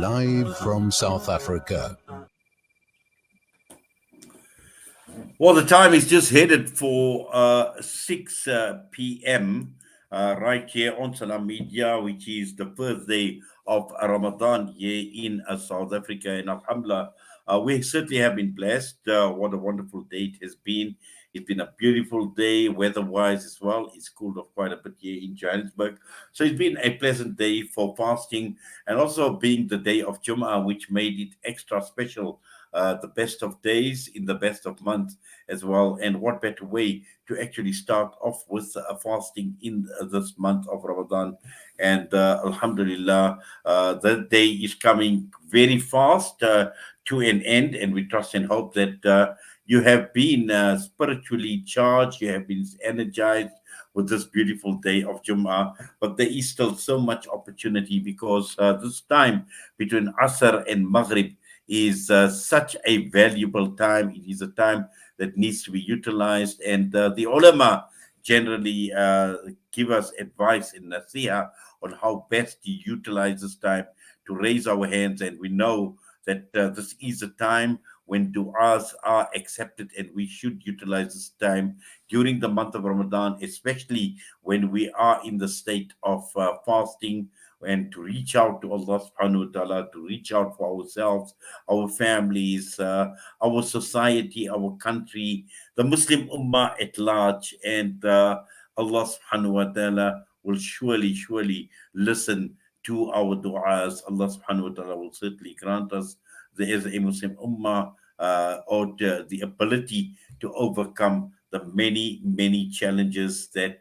Live from South Africa. Well, the time is just headed for 6 p.m. Right here on Salam Media, which is the first day of Ramadan here in South Africa. And Alhamdulillah, we certainly have been blessed. What a wonderful day it has been. It's been a beautiful day, weather-wise as well. It's cooled off quite a bit here in Johannesburg. So it's been a pleasant day for fasting and also being the day of Jum'ah, which made it extra special. The best of days in the best of months as well. And what better way to actually start off with fasting in this month of Ramadan? And Alhamdulillah, that day is coming very fast to an end. And we trust and hope that you have been spiritually charged, you have been energized with this beautiful day of Jum'ah. But there is still so much opportunity because this time between Asr and Maghrib is such a valuable time. It is a time that needs to be utilized. And the ulama generally give us advice in naseeha on how best to utilize this time to raise our hands. And we know that this is a time when du'as are accepted, and we should utilize this time during the month of Ramadan, especially when we are in the state of fasting, and to reach out to Allah subhanahu wa ta'ala, to reach out for ourselves, our families, our society, our country, the Muslim Ummah at large. And Allah subhanahu wa ta'ala will surely listen to our du'as. Allah subhanahu wa ta'ala will certainly grant us as a Muslim Ummah or the ability to overcome the many challenges that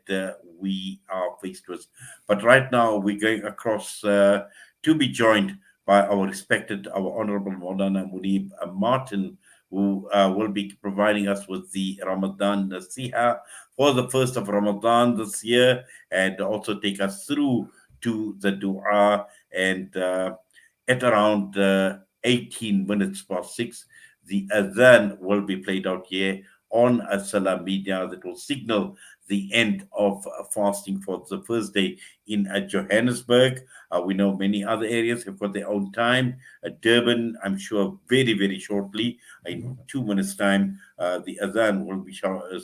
we are faced with. But right now, we're going across to be joined by our Honorable Moulana Muneeb Martin, who will be providing us with the Ramadan naseeha for the first of Ramadan this year, and also take us through to the dua. And at around 18 minutes past 6, the adhan will be played out here on Salam Media that will signal the end of fasting for the first day in Johannesburg. We know many other areas have got their own time. Durban, I'm sure, very shortly, in 2 minutes' time, the adhan will be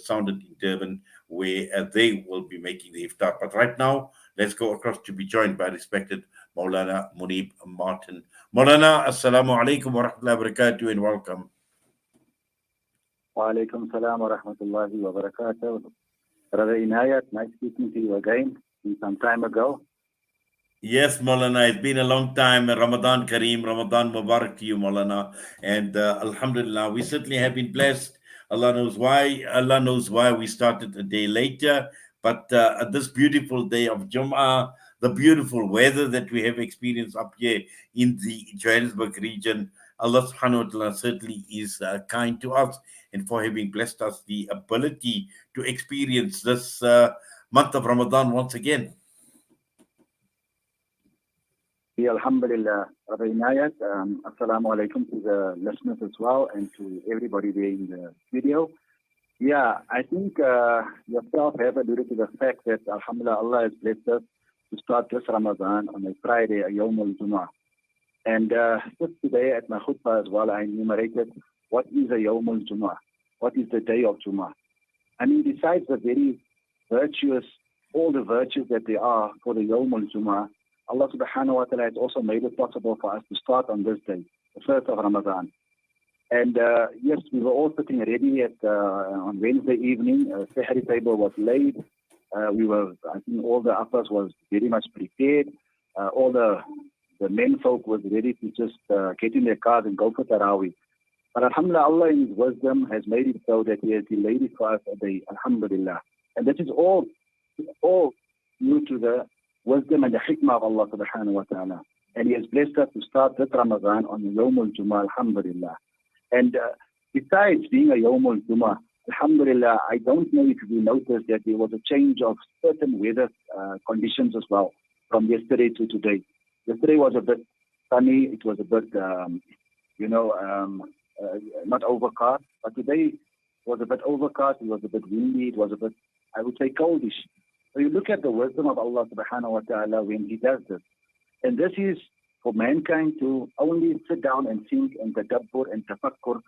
sounded in Durban, where they will be making the iftar. But right now, let's go across to be joined by respected Maulana Muneeb Martin. Maulana, Assalamu alaikum wa rahmatullahi wa barakatuh, and welcome. Wa alaikum salam wa rahmatullahi wa barakatuh. Brother Inayat, nice speaking to you again some time ago. Yes, Maulana, it's been a long time. Ramadan Kareem, Ramadan Mubarak to you, Maulana. And Alhamdulillah, we certainly have been blessed. Allah knows why. Allah knows why we started a day later. But this beautiful day of Jum'ah, the beautiful weather that we have experienced up here in the Johannesburg region, Allah subhanahu wa ta'ala certainly is kind to us, and for having blessed us the ability to experience this month of Ramadan once again. Alhamdulillah, Brother Inayat. Assalamu alaikum to the listeners as well, and to everybody there in the studio. Yeah, I think yourself have alluded to the fact that Alhamdulillah, Allah has blessed us to start this Ramadan on a Friday, a Yawm al-Jum'ah. And just today at my khutbah as well, I enumerated what is a Yawm al-Jum'ah, what is the day of Jum'ah. I mean, besides the very virtuous, all the virtues that there are for the Yawm al-Jum'ah, Allah subhanahu wa ta'ala has also made it possible for us to start on this day, the first of Ramadan. And yes, we were all sitting ready on Wednesday evening. Sahri table was laid. I think all the uppers was very much prepared. All the men folk was ready to just get in their cars and go for Taraweeh. But Alhamdulillah, Allah in His wisdom has made it so that He has delayed it for us a day. Alhamdulillah. And that is all due to the wisdom and the hikmah of Allah subhanahu wa ta'ala. And He has blessed us to start this Ramadan on the Yawm al-Jum'ah, alhamdulillah. And besides being a Yawm al-Jum'ah, alhamdulillah, I don't know if you noticed that there was a change of certain weather conditions as well from yesterday to today. Yesterday was a bit sunny, it was a bit, not overcast, but today was a bit overcast, it was a bit windy, it was a bit, I would say, coldish. So you look at the wisdom of Allah subhanahu wa ta'ala when He does this. And this is for mankind to only sit down and think and tadabbur and tafakkur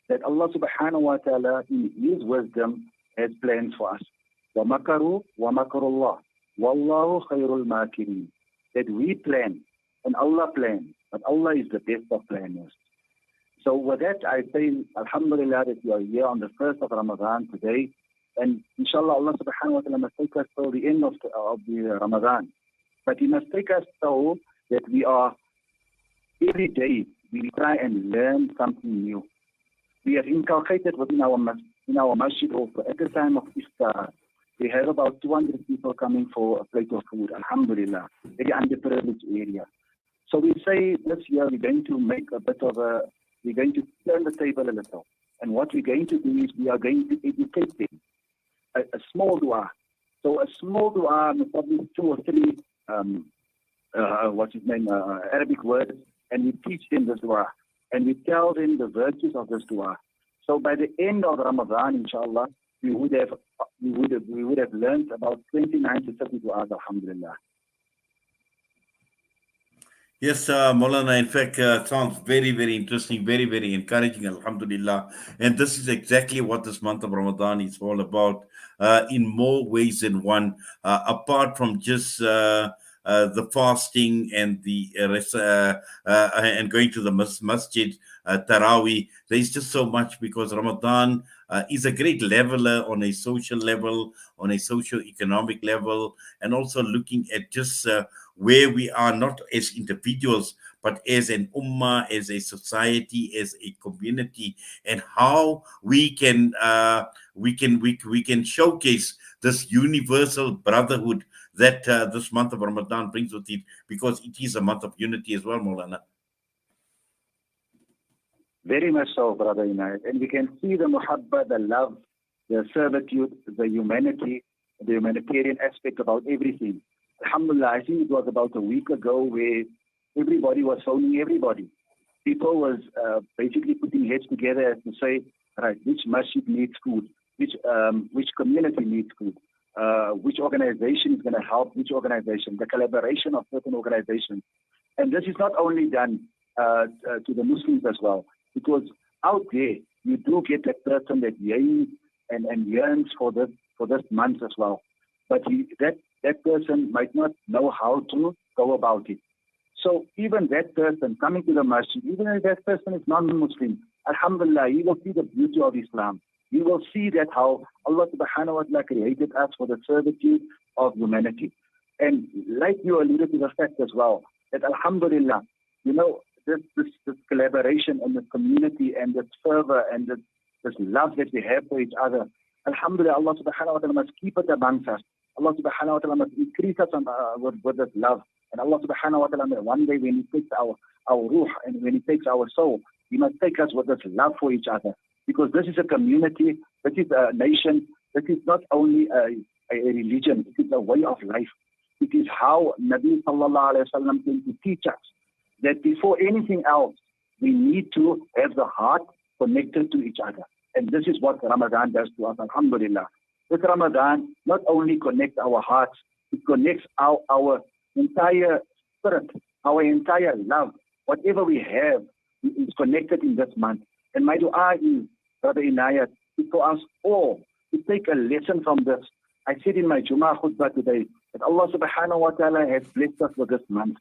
that Allah subhanahu wa ta'ala in His wisdom has plans for us. وَمَكَرُوا وَمَكَرُ اللَّهِ وَاللَّهُ خَيْرُ الْمَاكِرِينَ. That we plan and Allah plans, but Allah is the best of planners. So with that, I say, alhamdulillah, that we are here on the 1st of Ramadan today. And inshallah, Allah subhanahu wa ta'ala must take us till the end of the Ramadan. But He must take us so that we are, every day, we try and learn something new. We have inculcated within our masjid also. At the time of Iftar, we have about 200 people coming for a plate of food, alhamdulillah, very underprivileged area. So we say this year we're going to make we're going to turn the table a little. And what we're going to do is we are going to educate them. A small dua. So a small dua, probably 2 or 3, Arabic words, and we teach them this dua. And we tell them the virtues of this dua. So by the end of Ramadan, inshallah, we would have learned about 29 to 30 du'as, alhamdulillah. Yes, Maulana, in fact, sounds very, very interesting, very, very encouraging, alhamdulillah. And this is exactly what this month of Ramadan is all about, in more ways than one, apart from just the fasting and the and going to the masjid, Taraweeh. There's just so much, because Ramadan is a great leveler on a social level, on a socio-economic level, and also looking at just where we are, not as individuals, but as an ummah, as a society, as a community, and how we can showcase this universal brotherhood that this month of Ramadan brings with it, because it is a month of unity as well, Maulana. Very much so, Brother Inayat. And we can see the muhabba, the love, the servitude, the humanity, the humanitarian aspect about everything. Alhamdulillah, I think it was about a week ago where everybody was phoning everybody. People was basically putting heads together to say, right, which masjid needs food, which community needs food, which organization is going to help which organization, the collaboration of certain organizations. And this is not only done to the Muslims as well, because out there you do get that person that yearns and yearns for this month as well. But that person might not know how to go about it. So even that person coming to the masjid, even if that person is non-Muslim, alhamdulillah, he will see the beauty of Islam. He will see that how Allah subhanahu wa ta'ala created us for the servitude of humanity. And like you alluded to the fact as well, that alhamdulillah, this collaboration and this community and this fervor and this love that we have for each other, alhamdulillah, Allah subhanahu wa ta'ala must keep it amongst us. Allah subhanahu wa ta'ala must increase us with this love. And Allah subhanahu wa ta'ala, one day when He takes our ruh and when He takes our soul, He must take us with this love for each other. Because this is a community, this is a nation, this is not only a religion, it is a way of life. It is how Nabi sallallahu alayhi wa sallam came to teach us that before anything else, we need to have the heart connected to each other. And this is what Ramadan does to us, alhamdulillah. This Ramadan not only connects our hearts, it connects our entire spirit, our entire love. Whatever we have is connected in this month. And my dua is, Brother Inayat, is for us all to take a lesson from this. I said in my Jummah khutbah today that Allah subhanahu wa ta'ala has blessed us with this month.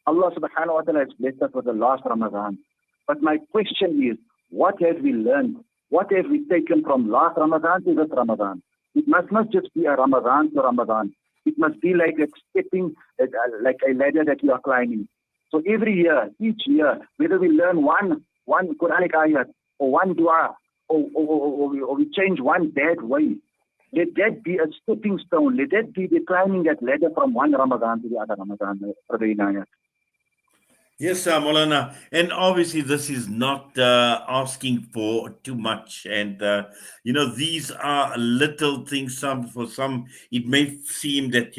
Allah subhanahu wa ta'ala has blessed us with the last Ramadan. But my question is, what have we learned? What have we taken from last Ramadan to this Ramadan? It must not just be a Ramadan to Ramadan. It must be like a stepping, like a ladder that you are climbing. So every year, each year, whether we learn one Quranic ayat or one dua or we change one bad way, let that be a stepping stone. Let that be the climbing that ladder from one Ramadan to the other Ramadan. Brother Inayat. Yes, Maulana, and obviously this is not asking for too much, and these are little things. For some it may seem that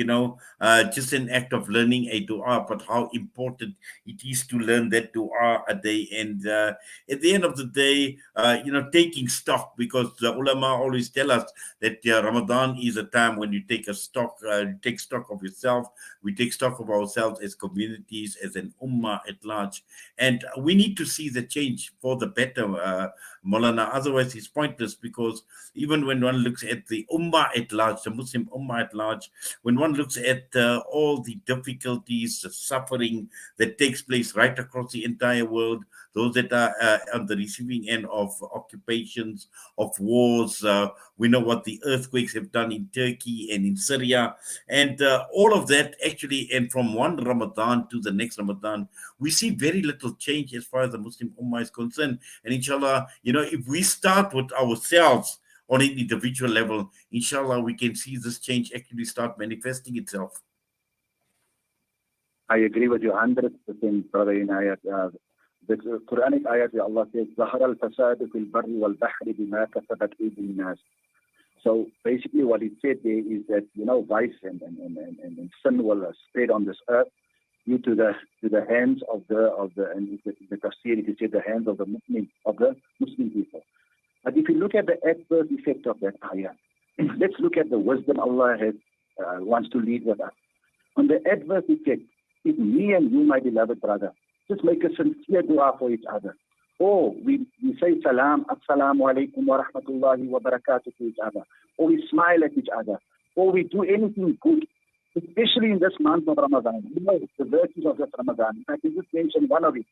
just an act of learning a dua, but how important it is to learn that dua a day. And at the end of the day, taking stock, because the ulama always tell us that Ramadan is a time when you take stock of yourself. We take stock of ourselves as communities, as an ummah, at large. And we need to see the change for the better, Maulana. Otherwise, it's pointless, because even when one looks at the Ummah at large, the Muslim Ummah at large, when one looks at all the difficulties, the suffering that takes place right across the entire world, those that are on the receiving end of occupations, of wars, we know what the earthquakes have done in Turkey and in Syria, and all of that actually, and from one Ramadan to the next Ramadan, we see very little change as far as the Muslim Ummah is concerned. And inshallah, if we start with ourselves on an individual level, inshallah, we can see this change actually start manifesting itself. I agree with you 100%, Brother Inayat. The Quranic ayat where Allah says, ظَهَرَ الْفَسَادُ فِي الْبَرِّ وَالْبَحْرِ بِمَا كَسَبَتْ أَيْدِي النَّاسِ. So basically what it said there is that, vice and sin will spread on this earth due to the hands of the tafsir, it said the hands of the Muslim people. But if you look at the adverse effect of that ayah, let's look at the wisdom Allah has wants to lead with us. On the adverse effect, if me and you, my beloved brother, just make a sincere dua for each other. Or we say salam, assalamu alaikum wa rahmatullahi wa barakatuh to each other. Or we smile at each other. Or we do anything good, especially in this month of Ramadan. The virtues of this Ramadan. If I can just mention one of it.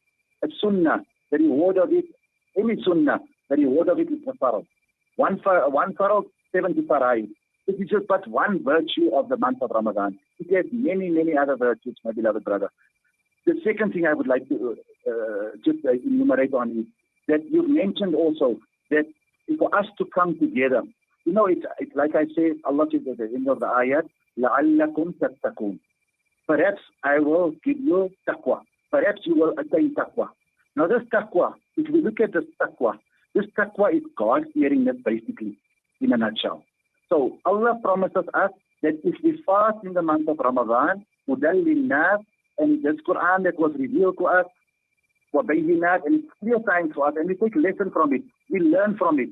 A sunnah, the reward of it, any sunnah, the reward of it is the farad. One farad, 70 faraid. This is just but one virtue of the month of Ramadan. It has many, many other virtues, my beloved brother. The second thing I would like to just enumerate on is that you've mentioned also that for us to come together, it's like I say, Allah says at the end of the ayat, لَعَلَّكُمْ تَتَّقُونَ. Perhaps I will give you taqwa. Perhaps you will attain taqwa. Now this taqwa, if we look at this taqwa is God-fearingness basically, in a nutshell. So Allah promises us that if we fast in the month of Ramadan, هُدًى لِلنَّاسِ, and this Quran that was revealed to us, وَبَيِّنَاتٍ, and it's clear signs for us, and we take lesson from it, we learn from it.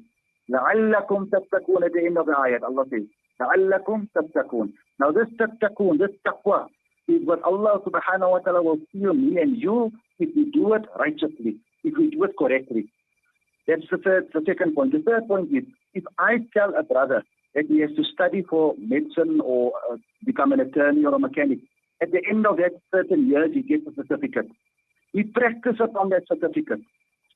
لَعَلَّكُمْ تَتَّقُونَ, at the end of the ayat, Allah says, لَعَلَّكُمْ تَتَّقُونَ. Now this tattaqun, this taqwa, is what Allah subhanahu wa ta'ala will seal me and you if we do it righteously, if we do it correctly. That's the second point. The third point is, if I tell a brother that he has to study for medicine or become an attorney or a mechanic, at the end of that certain years, he gets a certificate. We practice upon that certificate.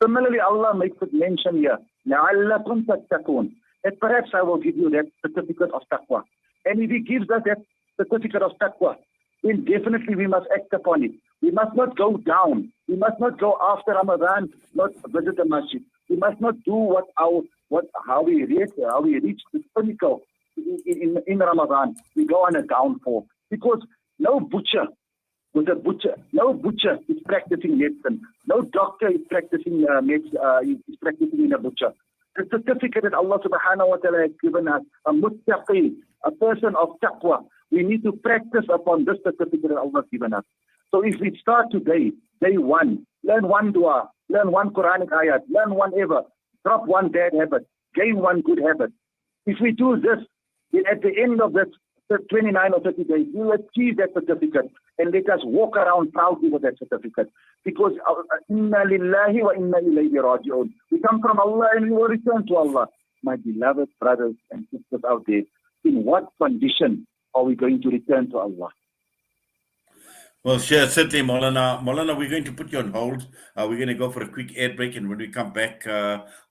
Similarly, Allah makes it mention here, لَعَلَّكُمْ تَتَّقُونَ, that perhaps I will give you that certificate of taqwa. And if He gives us that certificate of taqwa, then definitely we must act upon it. We must not go down. We must not go after Ramadan, not visit the masjid. We must not do how we reach the pinnacle in Ramadan. We go on a downfall. Because no butcher is practicing medicine. No doctor is practicing is practicing in a butcher. The certificate that Allah subhanahu wa ta'ala has given us, a muttaqi, a person of taqwa, we need to practice upon this certificate that Allah has given us. So if we start today, day one, learn one dua, learn one Quranic ayat, learn one ever, drop one bad habit, gain one good habit. If we do this, then at the end of this 29 or 30 days, we will achieve that certificate, and let us walk around proudly with that certificate. Because inna lillahi wa inna ilayhi raji'un. We come from Allah and we will return to Allah. My beloved brothers and sisters out there, in what condition are we going to return to Allah? Well, sure, certainly, Maulana. Maulana, we're going to put you on hold. We're going to go for a quick air break, and when we come back,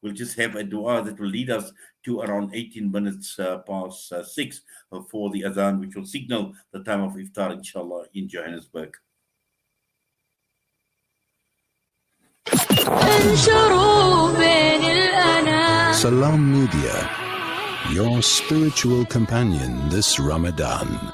we'll just have a dua that will lead us to around 18 minutes past 6 for the adhan, which will signal the time of iftar, inshallah, in Johannesburg. Salam Media, your spiritual companion this Ramadan.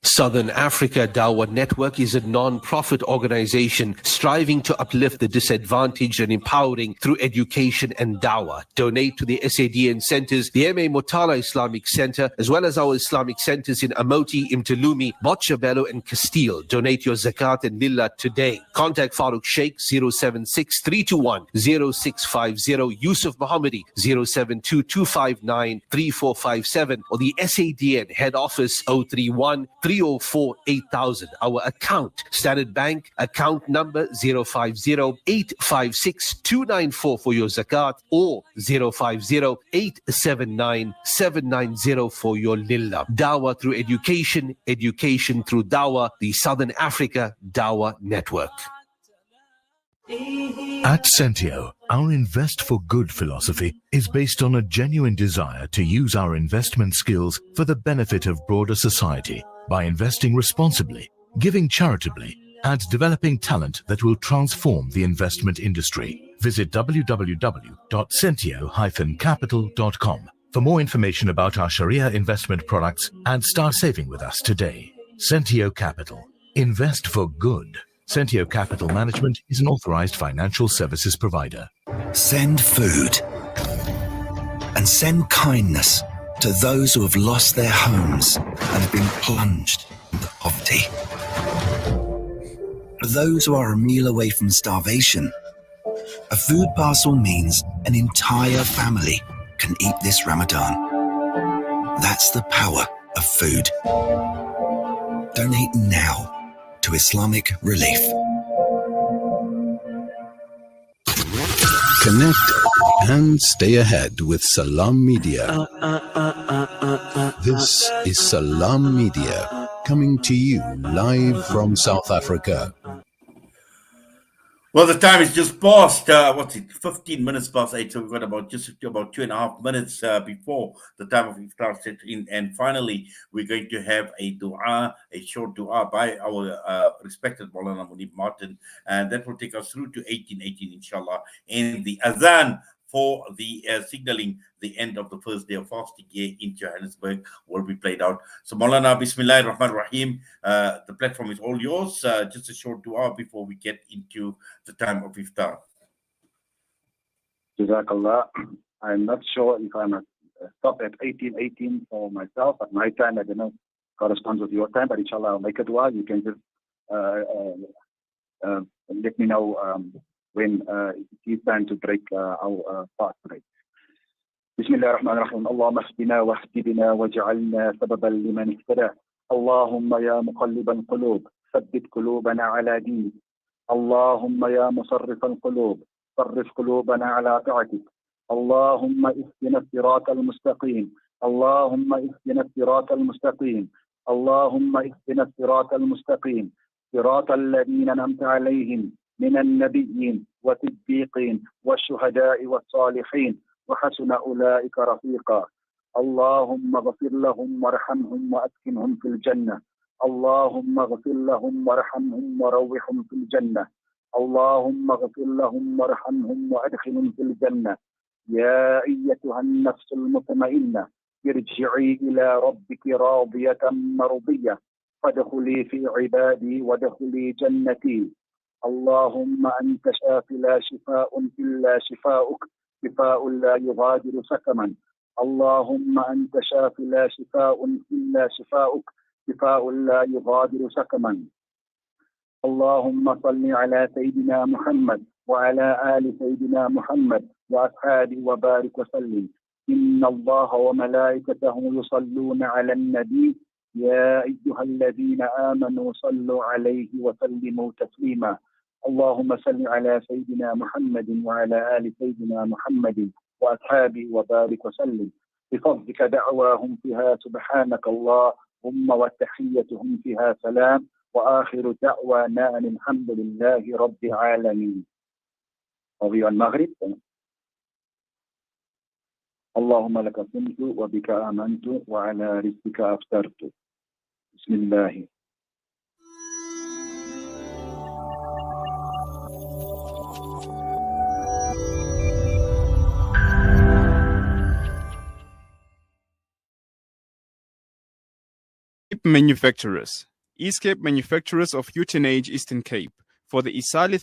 Southern Africa Dawah Network is a non-profit organization striving to uplift the disadvantaged and empowering through education and dawah. Donate to the SADN centers, the M.A. Motala Islamic Center, as well as our Islamic centers in Amoti, Imtalumi, Botshabelo and Castile. Donate your zakat and lillah today. Contact Farooq Sheikh 076-321-0650, Yusuf Mohammadi 072-259-3457, or the SADN head office 031-3 304 8000. Our account, Standard Bank, account number 050-856-294 for your zakat, or 050-879-790 for your lillah. Dawah through education, education through dawah, the Southern Africa Dawah Network. At Sentio, our Invest for Good philosophy is based on a genuine desire to use our investment skills for the benefit of broader society by investing responsibly, giving charitably, and developing talent that will transform the investment industry. Visit www.sentio-capital.com for more information about our Sharia investment products and start saving with us today. Sentio Capital. Invest for good. Sentio Capital Management is an authorized financial services provider. Send food and send kindness to those who have lost their homes and have been plunged into poverty. For those who are a meal away from starvation, a food parcel means an entire family can eat this Ramadan. That's the power of food. Donate now to Islamic Relief. Connect and stay ahead with Salam Media. This is Salam Media, coming to you live from South Africa. Well, the time is just past, 15 minutes past 8, so we've got about 2.5 minutes before the time of iftar set in. And finally, we're going to have a short dua by our respected Moulana Muneeb Martin, and that will take us through to 1818, inshallah, and the adhan for the signaling the end of the first day of fasting here in Johannesburg will be played out. So Maulana, Bismillahir Rahmanir Rahim, the platform is all yours. Just a short dua before we get into the time of iftar. Jazakallah. I'm not sure if I must stop at 1818 for myself. At my time, I don't know, corresponds with your time, but inshallah I'll make a dua. You can just let me know when it is time to break our fast break. بسم الله الرحمن الرحيم. اللهم اهدنا واهدنا واجعلنا سببا لمن اهتدى. اللهم يا مقلب القلوب ثبت قلوبنا على دينك. اللهم يا مصرف القلوب صرف قلوبنا على طاعتك. اللهم اهدنا الصراط المستقيم. اللهم اهدنا الصراط المستقيم. اللهم اهدنا الصراط المستقيم. صراط الذين أنعمت عليهم من النبيين والصديقين والشهداء والصالحين وحسن أولئك رفيقا. اللهم اغفر لهم وارحمهم وأسكنهم في الجنة. اللهم اغفر لهم وارحمهم وروحهم في الجنة. اللهم اغفر لهم وارحمهم وأدخلهم في الجنة. يا أيتها النفس المطمئنة ارجعي إلى ربك راضية مرضية فادخلي في عبادي وادخلي جنتي. اللهم أنت شافي لا شفاء إلا شفاؤك شفاء لا يغادر سقما. اللهم أنت شافي لا شفاء إلا شفاؤك شفاء لا يغادر سقما. اللهم صل على سيدنا محمد وعلى آل سيدنا محمد وأصحابه وبارك وسلم. إن الله وملائكته يصلون على النبي يا أيها الذين آمنوا صلوا عليه وسلموا تسليما. اللهم صل على سيدنا محمد وعلى آل سيدنا محمد وأصحابه وبارك وسلم. بفضلك دعواهم فيها سبحانك اللهم وتحيتهم فيها سلام وآخر دعوانا أن الحمد لله رب العالمين. وفي المغرب اللهم لك صمت وبك آمنت وعلى رزقك أفطرت. بسم الله. Manufacturers. Eastcape Manufacturers of Uitenage, Eastern Cape. For the Isali